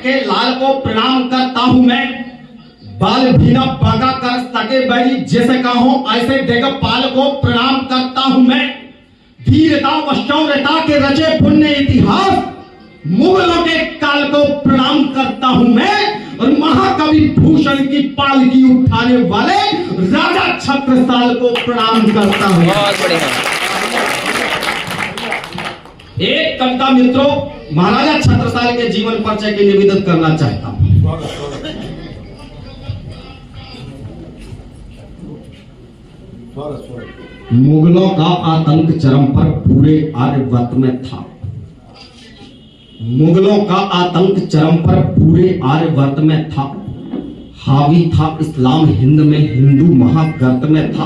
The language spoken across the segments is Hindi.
के लाल को प्रणाम करता हूं मैं। बाल भी न बांका कर सके बैरी, जैसे कहो ऐसे देवपाल को प्रणाम करता हूं मैं। वीरता व शौर्यता के रचे पुण्य इतिहास मुगलों के काल को प्रणाम करता हूं मैं। और महाकवि भूषण की पालकी उठाने वाले राजा छत्रसाल को प्रणाम करता हूं। बहुत बढ़िया। एक कविता मित्रों महाराजा छत्रसाल के जीवन परिचय के निवेदन करना चाहता हूं। मुगलों का आतंक चरम पर पूरे आर्यवर्त में था। मुगलों का आतंक चरम पर पूरे आर्यवर्त में था। हावी था इस्लाम हिंद में, हिंदू महागर्त में था।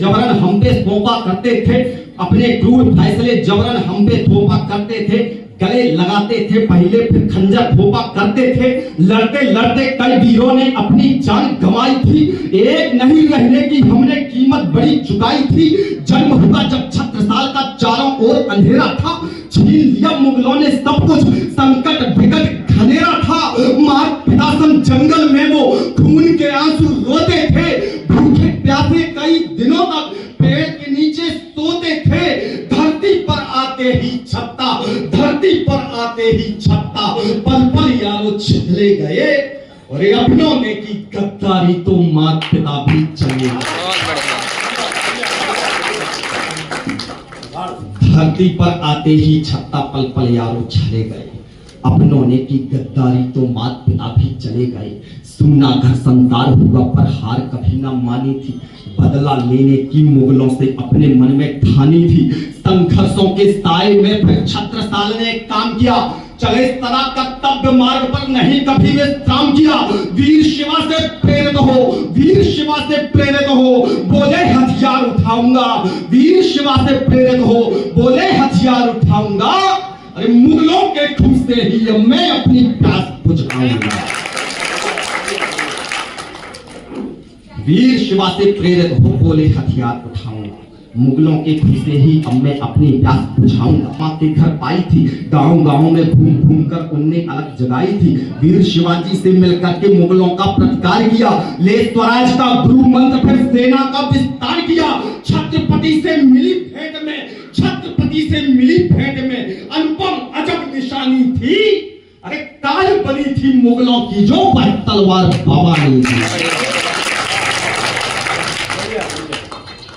जबरन हम पे थोपा करते थे, अपने क्रूर फैसले जबरन हम पे थोपा करते थे। गले लगाते थे पहले, फिर खंजर थोपा करते थे। लड़ते लड़ते कई वीरों ने अपनी जान गंवाई थी। एक नहीं रहने की हमने कीमत बड़ी चुकाई थी। जन्म हुआ जब छत्रसाल का चारों ओर अंधेरा था। छीन लिया मुगलों ने सब कुछ, संकट विकट घनेरा था। मार पितासम जंगल में वो खून के आंसू रोते थे। भूखे प्यासे कई दिनों तक पेड़ के नीचे सोते थे। धरती पर आते ही छत्ता, धरती पर आते ही छत्ता, पल पल यारो छिले गए। और अपनों ने की गद्दारी तो माता पिता भी चले। धरती पर आते ही छत्ता, पल पल यारो चले गए। अपनों ने की गद्दारी तो माता पिता भी चले गए। सुना घर संसार हुआ पर हार कभी ना मानी थी। बदला लेने की मुगलों से अपने मन में ठानी थी। संघर्षों के साए में फिर छत्रसाल ने काम किया। चले सदा कर्तव्य मार्ग पर नहीं कभी विश्राम किया। वीर शिवा से प्रेरित हो, वीर शिवा से प्रेरित हो, बोले हथियार उठाऊंगा। वीर शिवा से प्रेरित हो, बोले हथियार उठाऊंगा। अरे मुगलों के खून से ही मैं अपनी प्यास बुझाऊंगा। वीर शिवा से प्रेरित हो, बोले हथियार उठाऊंगा। मुगलों के खून से ही अब मैं अपनी प्यास बुझाऊंगा। माँ के घर पाई थी, गांव गांव में घूम घूम कर उनने अलग जगाई थी। वीर शिवाजी से मिलकर के मुगलों का प्रतिकार किया। ले स्वराज का गुरु मंत्र, फिर सेना का विस्तार किया। छत्रपति से मिली भेंट में, छत्रपति से मिली भेंट में अनुपम अजब निशानी थी। अरे काल बनी थी मुगलों की जो वह तलवार भवानी थी।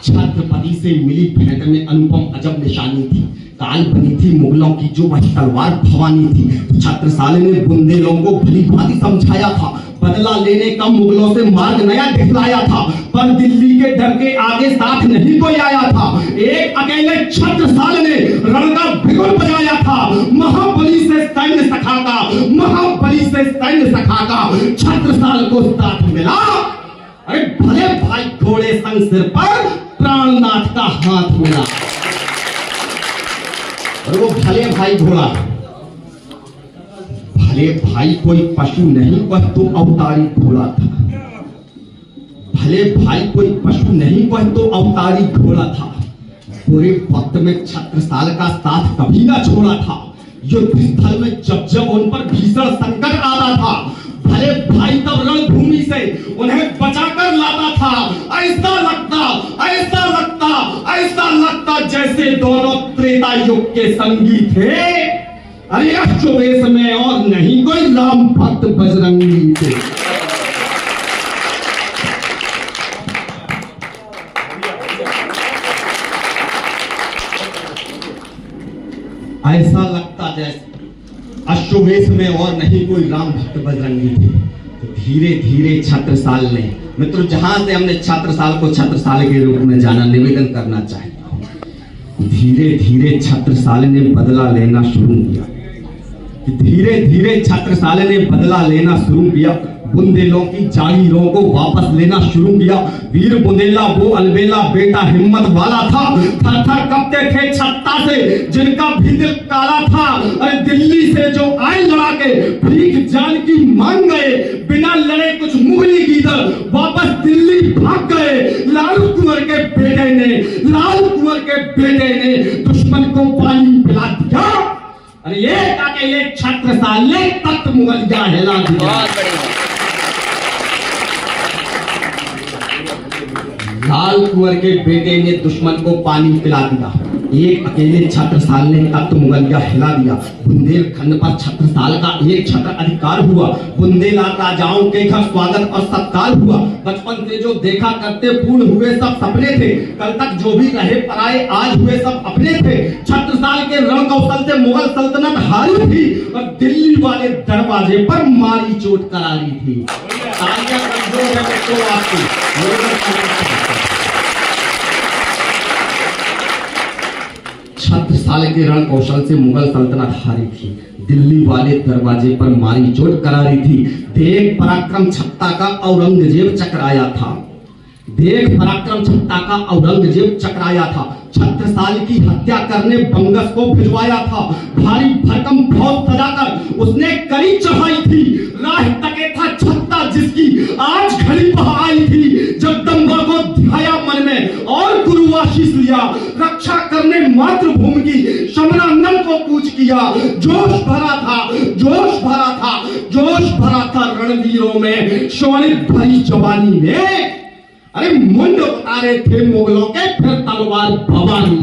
छत्रपति से मिली भेंट में अनुपम अजब निशानी थी। काल बनी थी मुगलों की जो वह तलवार भवानी थी। छत्रसाल ने बुंदेलों को भली भांति समझाया था। बदला लेने का मुगलों से मार्ग नया दिखलाया था। पर दिल्ली के डर के आगे साथ नहीं कोई आया था। एक अकेले छत्रसाल ने रण का बिगुल बजाया था। महाबली से सैन्य सखा का, महाबली से सैन्य सखा का छत्रसाल को साथ मिला। अरे भले भाई घोड़े संग सिर पर प्राणनाथ का हाथ मिला। और वो भले भाई घोड़ा, भले भाई कोई पशु नहीं, वह तो अवतारी घोड़ा था। भले भाई कोई पशु नहीं, वह तो अवतारी घोड़ा था। पूरे वक्त में छत्रसाल का साथ कभी ना छोड़ा था। युद्ध स्थल में जब जब उन पर भीषण संकट आता था, भले भाई तब रणभूमि से उन्हें बचाकर लाता था। ऐसा लगता जैसे दोनों त्रेता युग के संगी थे। अरे अश्ववेश में और नहीं कोई राम भक्त बजरंगी थे। ऐसा लगता जैसे अश्ववेश में और नहीं कोई राम भक्त बजरंगी थे। तो धीरे धीरे छत्रसाल ने, मित्रों जहां से हमने छत्रसाल को छत्रसाल के रूप में जाना, निवेदन करना चाहता हूं। धीरे धीरे छत्रसाल ने बदला लेना शुरू किया। धीरे धीरे छत्रसाल ने बदला लेना शुरू किया। बुंदेलों की जागीरों को वापस लेना शुरू किया। वीर बुंदेला वो अलबेला बेटा हिम्मत वाला था। थर थर कांपते थे छत्ता से जिनका भी दिल काला था। अरे दिल्ली से जो आए लड़ा के भीख जान की मांग गए, बिना लड़े कुछ मुगली गीदड़ वापस दिल्ली भाग गए। लाल कुंवर के बेटे ने दुश्मन को पानी पिला दिया। अरे ये छत्रसाल साल ने तख्त मुगलिया हिला दिया। बहुत बढ़िया। लाल कुंवर के बेटे ने दुश्मन को पानी पिला दिया। एक अकेले छत्रसाल ने तख्त मुगलिया हिला दिया। बुंदेलखंड पर छत्रसाल का एक छत्र अधिकार हुआ। बुंदेलाल राजाओं के घर स्वागत और सत्कार हुआ। बचपन से जो देखा करते पूर्ण हुए सब सपने थे। कल तक जो भी रहे पराए आज हुए सब अपने थे। छत्रसाल के रण कौशल से मुगल सल्तनत हारी थी और दिल्ली वाले दरवाजे पर मारी चोट करारी थी। तालियां मंजूर है बच्चों आपकी। छत्रसाल के रण कौशल से मुगल सल्तनत हारी थी, दिल्ली वाले दरवाजे पर मारी चोट करारी थी। देख पराक्रम छत्ता का औरंगजेब चकराया था। देख पराक्रम छत्ता का औरंगजेब चकराया था। छत्रसाल की हत्या करने बंगस को भिजवाया था। भारी भरकम फौज सजाकर उसने करी चढ़ाई थी। राह तके था छत्ता जिसकी आज घड़ी बह आई थी। जगदम्बा को ध्याया मन में और गुरु आशीष लिया। रक्षा करने मातृभूमि की शमनानंद को पूछ किया। जोश भरा था, जोश भरा था, जोश भरा था रणवीरों में, शोणित भरी जवानी में। अरे मुंड उतारे थे मुगलों के, फिर तलवार भवानी।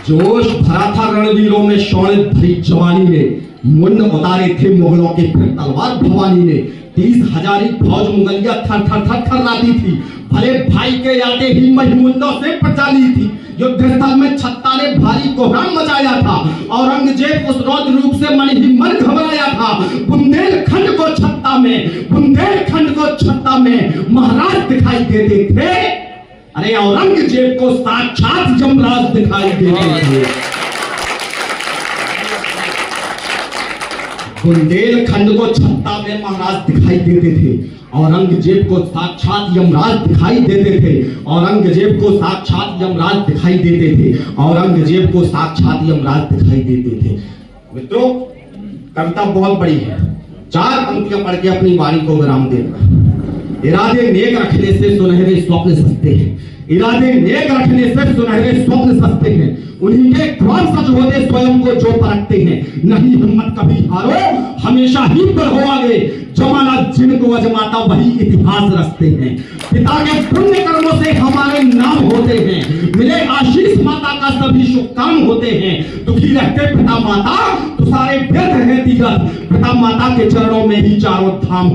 जोश भरा था रणवीरों में, शौर्य भरी जवानी ने। मुंड उतारे थे मुगलों के, फिर तलवार भवानी ने। 30,000 फौज मुगलिया थर थर थर थर्राती थी। भले भाई के आते ही महिमुंडों से पचाली थी। युद्ध स्थल में छत्ता ने भारी कोहराम मचाया था। औरंगजेब उस रौद्र रूप से मन ही मन घबराया था। बुंदेलखंड को छत्ता में, बुंदेलखंड को छत्ता में महाराज दिखाई देते थे। अरे औरंगजेब को साक्षात यमराज दिखाई देते थे। बुंदेलखंड को छत्ता में महाराज दिखाई देते थे। औरंगजेब को साक्षात यमराज दिखाई देते थे। औरंगजेब को साक्षात यमराज दिखाई देते थे। औरंगजेब को साक्षात यमराज दिखाई देते थे। मित्रों, कविता बहुत बड़ी है। 4 पंक्तियां पढ़ के अपनी वाणी को विराम देना। इरादे नेक रखने से सुनहरे स्वप्न सस्ते हैं। इरादे नेक रखने से सुनहरे स्वप्न सस्ते हैं। उन्हीं के ख्वाब सच होते स्वयं को जो परखते हैं। नहीं हिम्मत कभी हारो, हमेशा ही बढ़ो आगे। जमाना जिनको अजमाता वही इतिहास रचते हैं। पिता के पुण्य कर्मों से हमारे नाम होते हैं। मिले आशीष माता का सभी शुभ काम होते हैं। दुखी रहते पिता माता तो सारे व्यर्थ है तीरथ। पिता माता के चरणों में ही चारों धाम